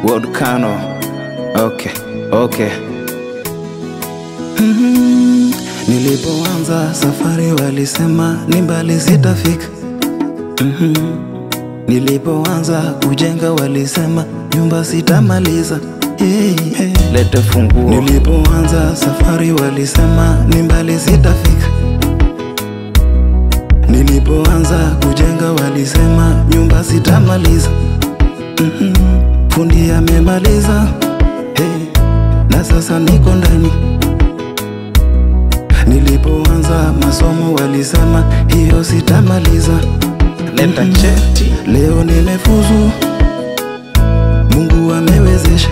Volcano. Okay. Nilipoanza safari walisema ni mbali sitafika. Nilipoanza kujenga walisema nyumba sitamaliza. Lete funguo. Nilipoanza safari walisema ni mbali sitafika. Nilipoanza kujenga walisema nyumba sitamaliza. Fundi amemaliza, na sasa niko ndani. Nilipoanza masomo walisema hiyo sitamaliza. Leta cheti. Leo nimefuzu, Mungu amewezesha.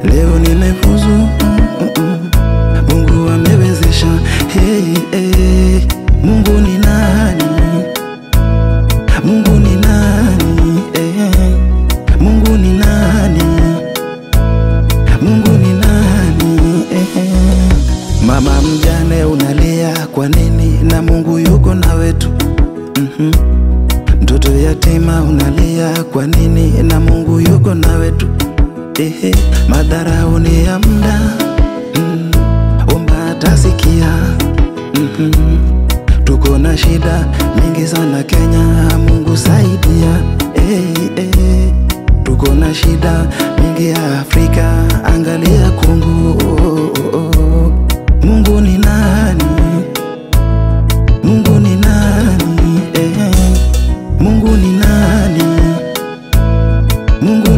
Leo nimefuzu, Mungu amewezesha. Mungu ni nani? Mungu ni nani? Mungu ni nani? Mungu ni nani? Mama mjane unalia kwa nini na Mungu yuko na wetu? Mtoto yatima unalia kwa nini na Mungu yuko na wetu? Madharau ni ya muda, omba atasikia. Tuko na shida mingi sana Kenya, Mungu saidia. Tuko na shida mingi ya Afrika, angalia Kongo. Mungu ni nani? Mungu ni nani? Mungu ni nani? Mungu